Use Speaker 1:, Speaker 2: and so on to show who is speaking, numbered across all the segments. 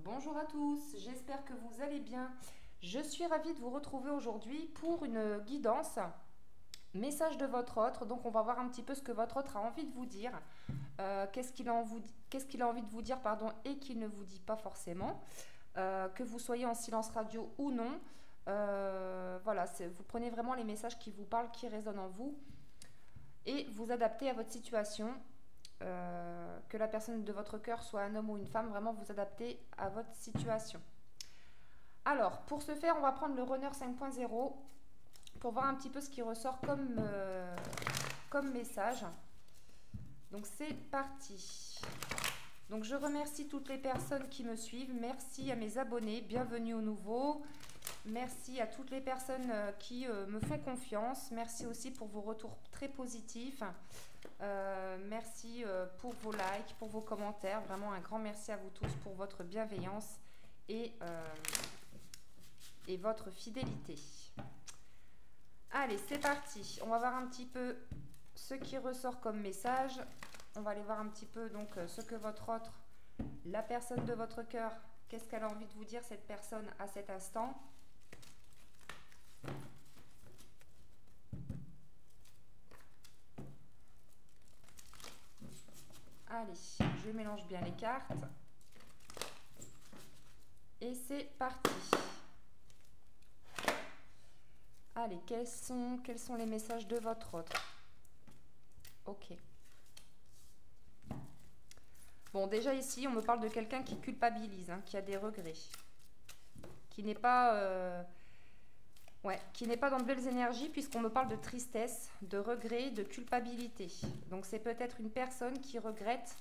Speaker 1: Bonjour à tous, j'espère que vous allez bien. Je suis ravie de vous retrouver aujourd'hui pour une guidance, message de votre autre. Donc on va voir un petit peu ce que votre autre a envie de vous dire, qu'est-ce qu'il a envie de vous dire pardon, et qu'il ne vous dit pas forcément, que vous soyez en silence radio ou non. Voilà, vous prenez vraiment les messages qui vous parlent, qui résonnent en vous et vous adaptez à votre situation. Que la personne de votre cœur soit un homme ou une femme, vraiment vous adaptez à votre situation. Alors, pour ce faire, on va prendre le Runner 5.0 pour voir un petit peu ce qui ressort comme message. Donc, c'est parti. Donc, je remercie toutes les personnes qui me suivent. Merci à mes abonnés. Bienvenue aux nouveaux. Merci à toutes les personnes qui me font confiance. Merci aussi pour vos retours très positifs. Merci pour vos likes, pour vos commentaires. Vraiment un grand merci à vous tous pour votre bienveillance et votre fidélité. Allez, c'est parti. On va voir un petit peu ce qui ressort comme message. On va aller voir un petit peu donc ce que votre autre, la personne de votre cœur, qu'est-ce qu'elle a envie de vous dire cette personne à cet instant. Allez, je mélange bien les cartes. Et c'est parti. Allez, quels sont les messages de votre autre? Ok. Bon, déjà ici, on me parle de quelqu'un qui culpabilise, hein, qui a des regrets. Qui n'est pas... qui n'est pas dans de belles énergies puisqu'on me parle de tristesse, de regret, de culpabilité. Donc c'est peut-être une personne qui regrette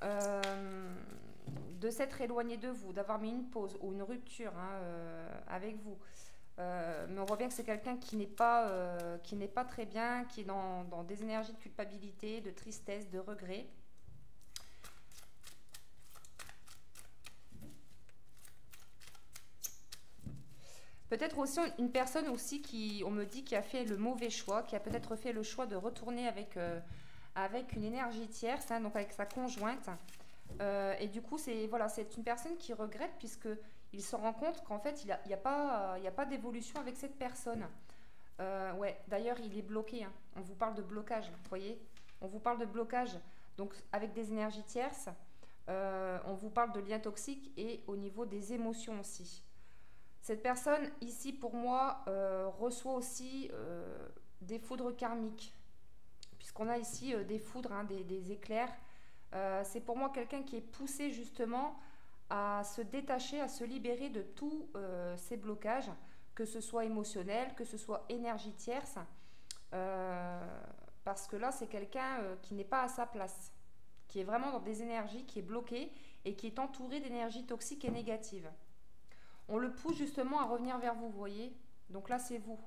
Speaker 1: de s'être éloignée de vous, d'avoir mis une pause ou une rupture avec vous. Mais on voit bien que c'est quelqu'un qui n'est pas très bien, qui est dans des énergies de culpabilité, de tristesse, de regret. Peut-être aussi une personne aussi on me dit, qui a fait le mauvais choix, qui a peut-être fait le choix de retourner avec une énergie tierce, hein, donc avec sa conjointe. Et du coup, c'est une personne qui regrette puisqu'il se rend compte qu'en fait, il n'y a pas d'évolution avec cette personne. D'ailleurs, il est bloqué. Hein. On vous parle de blocage, vous voyez. On vous parle de blocage, donc avec des énergies tierces. On vous parle de liens toxiques et au niveau des émotions aussi. Cette personne, ici, pour moi, reçoit aussi des foudres karmiques. Puisqu'on a ici des foudres, hein, des éclairs. C'est pour moi quelqu'un qui est poussé justement à se détacher, à se libérer de tous ces blocages, que ce soit émotionnel, que ce soit énergie tierce. Parce que là, c'est quelqu'un qui n'est pas à sa place, qui est vraiment dans des énergies, qui est bloqué et qui est entouré d'énergies toxiques et négatives. On le pousse justement à revenir vers vous, vous voyez. Donc là, c'est vous.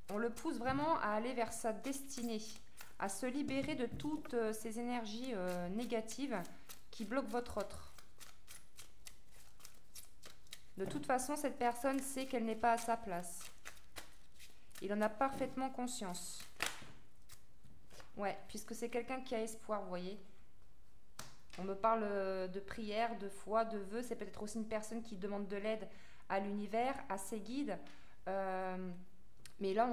Speaker 1: On le pousse vraiment à aller vers sa destinée, à se libérer de toutes ces énergies négatives qui bloquent votre autre. De toute façon, cette personne sait qu'elle n'est pas à sa place. Il en a parfaitement conscience. Ouais, puisque c'est quelqu'un qui a espoir, vous voyez. On me parle de prière, de foi, de vœux. C'est peut-être aussi une personne qui demande de l'aide à l'univers, à ses guides. Mais là,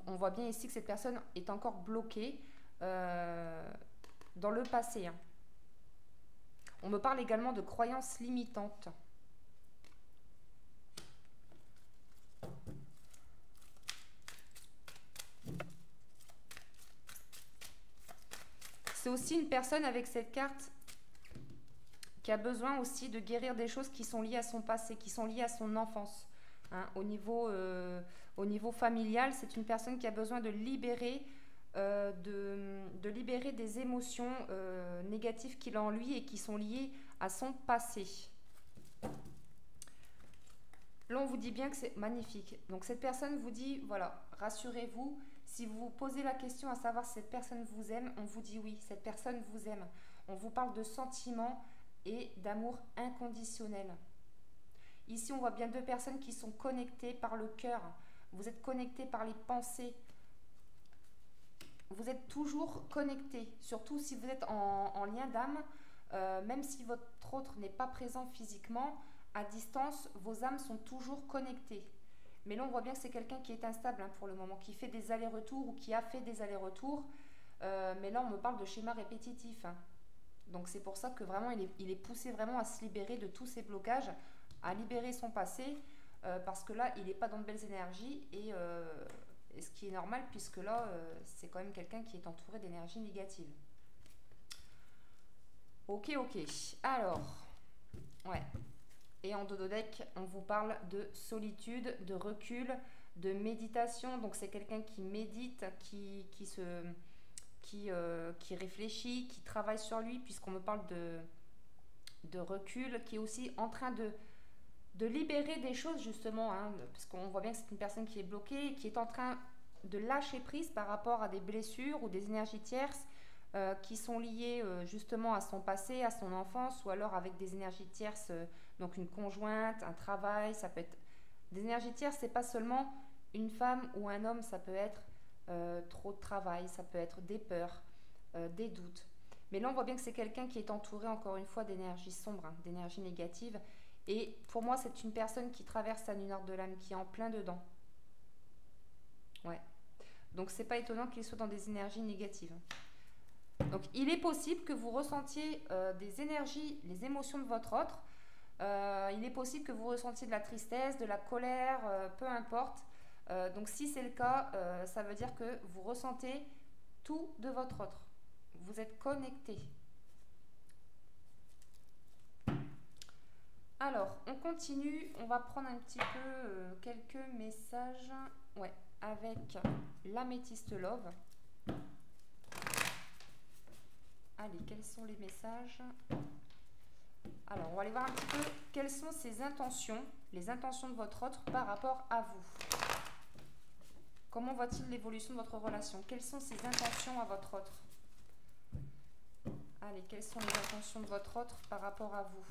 Speaker 1: on voit bien ici que cette personne est encore bloquée dans le passé. Hein. On me parle également de croyances limitantes. C'est aussi une personne avec cette carte qui a besoin aussi de guérir des choses qui sont liées à son passé, qui sont liées à son enfance. Hein, au niveau familial, c'est une personne qui a besoin de libérer, libérer des émotions négatives qu'il a en lui et qui sont liées à son passé. Là, on vous dit bien que c'est magnifique. Donc, cette personne vous dit, voilà, rassurez-vous, si vous vous posez la question à savoir si cette personne vous aime, on vous dit oui, cette personne vous aime. On vous parle de sentiments et d'amour inconditionnel. Ici, on voit bien deux personnes qui sont connectées par le cœur. Vous êtes connectés par les pensées. Vous êtes toujours connectés, surtout si vous êtes en lien d'âme. même si votre autre n'est pas présent physiquement, à distance, vos âmes sont toujours connectées. Mais là, on voit bien que c'est quelqu'un qui est instable pour le moment, qui fait des allers-retours ou qui a fait des allers-retours. Mais là, on me parle de schéma répétitif. Donc, c'est pour ça que vraiment, il est poussé vraiment à se libérer de tous ces blocages, à libérer son passé, parce que là, il n'est pas dans de belles énergies. Et ce qui est normal, puisque là, c'est quand même quelqu'un qui est entouré d'énergie négative. Ok. Alors, ouais. Et en dodo deck, on vous parle de solitude, de recul, de méditation. Donc c'est quelqu'un qui médite, qui réfléchit, qui travaille sur lui, puisqu'on me parle de recul, qui est aussi en train de libérer des choses justement, parce qu'on voit bien que c'est une personne qui est bloquée, qui est en train de lâcher prise par rapport à des blessures ou des énergies tierces qui sont liées justement à son passé, à son enfance, ou alors avec des énergies tierces, donc une conjointe, un travail. Ça peut être des énergies tierces, c'est pas seulement une femme ou un homme, ça peut être trop de travail, ça peut être des peurs, des doutes. Mais là on voit bien que c'est quelqu'un qui est entouré encore une fois d'énergie sombre, d'énergie négative. Et pour moi c'est une personne qui traverse sa lunaire de l'âme, qui est en plein dedans. Ouais. Donc c'est pas étonnant qu'il soit dans des énergies négatives. Donc il est possible que vous ressentiez des énergies, les émotions de votre autre. Il est possible que vous ressentiez de la tristesse, de la colère, peu importe. Donc si c'est le cas, ça veut dire que vous ressentez tout de votre autre. Vous êtes connecté. Alors, on continue. On va prendre un petit peu quelques messages. Ouais, avec l'améthyste love. Allez, quels sont les messages? Alors, on va aller voir un petit peu quelles sont ses intentions, les intentions de votre autre par rapport à vous. Comment voit-il l'évolution de votre relation? Quelles sont ses intentions à votre autre? Allez, quelles sont les intentions de votre autre par rapport à vous?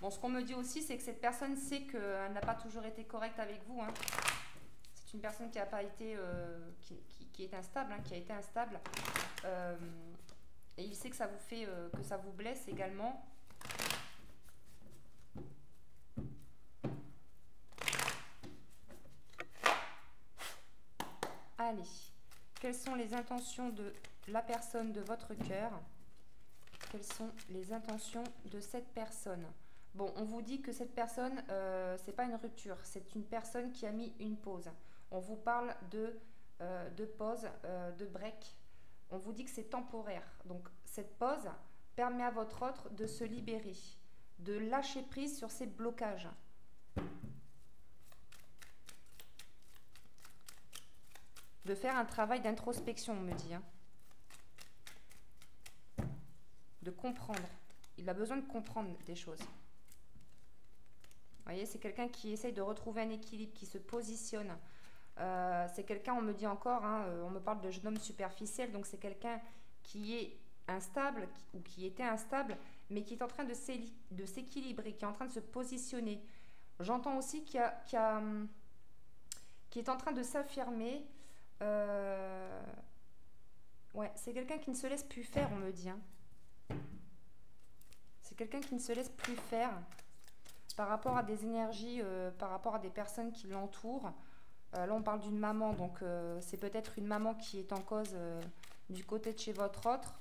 Speaker 1: Bon, ce qu'on me dit aussi, c'est que cette personne sait qu'elle n'a pas toujours été correcte avec vous. C'est une personne qui a pas été, qui est instable, qui a été instable. Et il sait que ça vous fait, que ça vous blesse également. Allez, quelles sont les intentions de la personne de votre cœur? Quelles sont les intentions de cette personne? Bon, on vous dit que cette personne, c'est pas une rupture, c'est une personne qui a mis une pause. On vous parle de pause, de break. On vous dit que c'est temporaire. Donc, cette pause permet à votre autre de se libérer, de lâcher prise sur ses blocages. De faire un travail d'introspection, on me dit. De comprendre. Il a besoin de comprendre des choses. Vous voyez, c'est quelqu'un qui essaye de retrouver un équilibre, qui se positionne. C'est quelqu'un, on me dit encore, on me parle de jeune homme superficiel, donc c'est quelqu'un qui est instable ou qui était instable, mais qui est en train de s'équilibrer, qui est en train de se positionner. J'entends aussi qui est en train de s'affirmer. Ouais, c'est quelqu'un qui ne se laisse plus faire, on me dit. C'est quelqu'un qui ne se laisse plus faire par rapport à des énergies, par rapport à des personnes qui l'entourent. Là, on parle d'une maman, donc c'est peut-être une maman qui est en cause du côté de chez votre autre.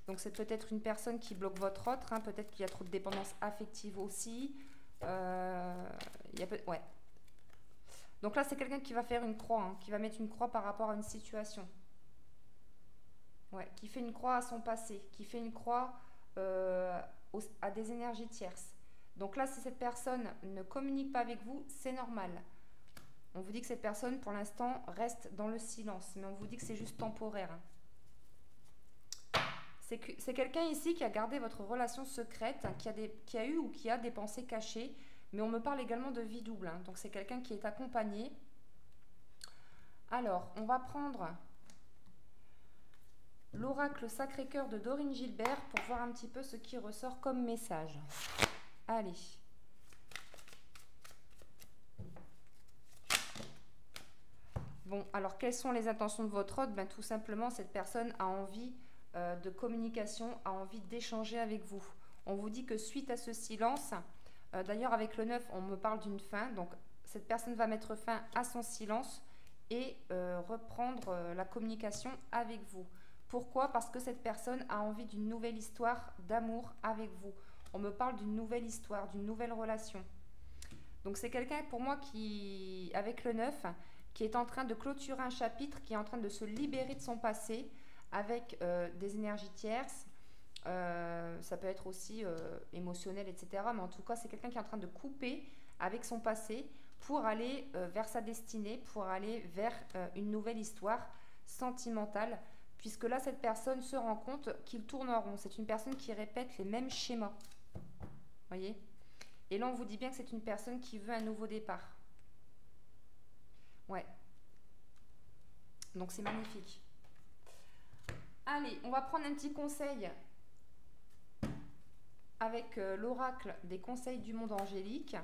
Speaker 1: Donc c'est peut-être une personne qui bloque votre autre, peut-être qu'il y a trop de dépendance affective aussi. Ouais. Donc là, c'est quelqu'un qui va faire une croix, qui va mettre une croix par rapport à une situation. Ouais, qui fait une croix à son passé, qui fait une croix à des énergies tierces. Donc là, si cette personne ne communique pas avec vous, c'est normal. On vous dit que cette personne, pour l'instant, reste dans le silence, mais on vous dit que c'est juste temporaire. C'est quelqu'un ici qui a gardé votre relation secrète, qui a eu ou qui a des pensées cachées, mais on me parle également de vie double. Donc c'est quelqu'un qui est accompagné. Alors, on va prendre l'oracle Sacré-Cœur de Dorine Gilbert pour voir un petit peu ce qui ressort comme message. Allez. Bon, alors quelles sont les intentions de votre hôte? Ben, tout simplement, cette personne a envie de communication, a envie d'échanger avec vous. On vous dit que suite à ce silence, d'ailleurs avec le 9, on me parle d'une fin, donc cette personne va mettre fin à son silence et reprendre la communication avec vous. Pourquoi? Parce que cette personne a envie d'une nouvelle histoire d'amour avec vous. On me parle d'une nouvelle histoire, d'une nouvelle relation. Donc c'est quelqu'un pour moi qui, avec le 9, qui est en train de clôturer un chapitre, qui est en train de se libérer de son passé avec des énergies tierces. Ça peut être aussi émotionnel, etc. Mais en tout cas, c'est quelqu'un qui est en train de couper avec son passé pour aller vers sa destinée, pour aller vers une nouvelle histoire sentimentale. Puisque là, cette personne se rend compte qu'il tourne en rond. C'est une personne qui répète les mêmes schémas. Voyez? Et là, on vous dit bien que c'est une personne qui veut un nouveau départ. Ouais. Donc, c'est magnifique. Allez, on va prendre un petit conseil avec l'oracle des conseils du monde angélique.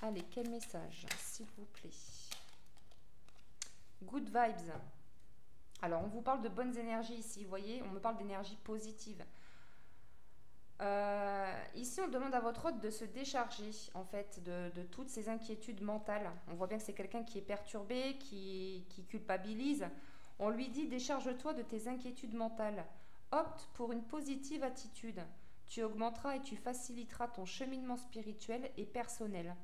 Speaker 1: Allez, quel message, s'il vous plaît? Good vibes. Alors, on vous parle de bonnes énergies ici, vous voyez, on me parle d'énergie positive. Ici, on demande à votre hôte de se décharger, en fait, de toutes ces inquiétudes mentales. On voit bien que c'est quelqu'un qui est perturbé, qui culpabilise. On lui dit, décharge-toi de tes inquiétudes mentales. Opte pour une positive attitude. Tu augmenteras et tu faciliteras ton cheminement spirituel et personnel.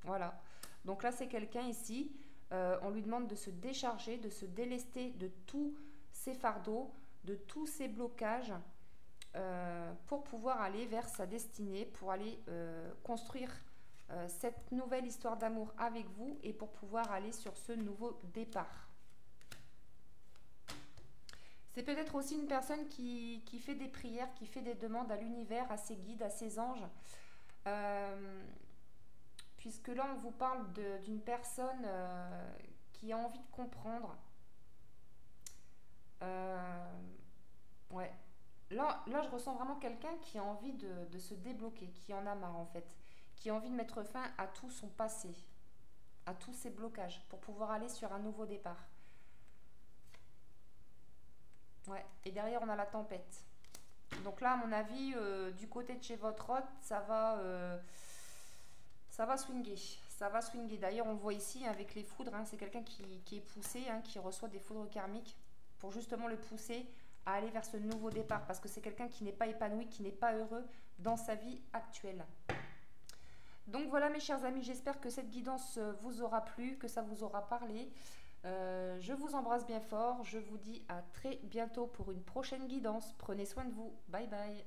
Speaker 1: Voilà. Donc là, c'est quelqu'un ici, on lui demande de se décharger, de se délester de tous ses fardeaux, de tous ses blocages, pour pouvoir aller vers sa destinée, pour aller construire cette nouvelle histoire d'amour avec vous et pour pouvoir aller sur ce nouveau départ. C'est peut-être aussi une personne qui fait des prières, qui fait des demandes à l'univers, à ses guides, à ses anges. Puisque là, on vous parle d'une personne qui a envie de comprendre. Ouais. Là, je ressens vraiment quelqu'un qui a envie de se débloquer, qui en a marre en fait, qui a envie de mettre fin à tout son passé, à tous ses blocages, pour pouvoir aller sur un nouveau départ. Ouais, et derrière on a la tempête. Donc là, à mon avis, du côté de chez votre hôte, ça va swinguer. Ça va swinguer. D'ailleurs, on le voit ici avec les foudres, hein, c'est quelqu'un qui est poussé, hein, qui reçoit des foudres karmiques pour justement le pousser à aller vers ce nouveau départ, parce que c'est quelqu'un qui n'est pas épanoui, qui n'est pas heureux dans sa vie actuelle. Donc voilà mes chers amis, j'espère que cette guidance vous aura plu, que ça vous aura parlé. Je vous embrasse bien fort, je vous dis à très bientôt pour une prochaine guidance. Prenez soin de vous, bye bye.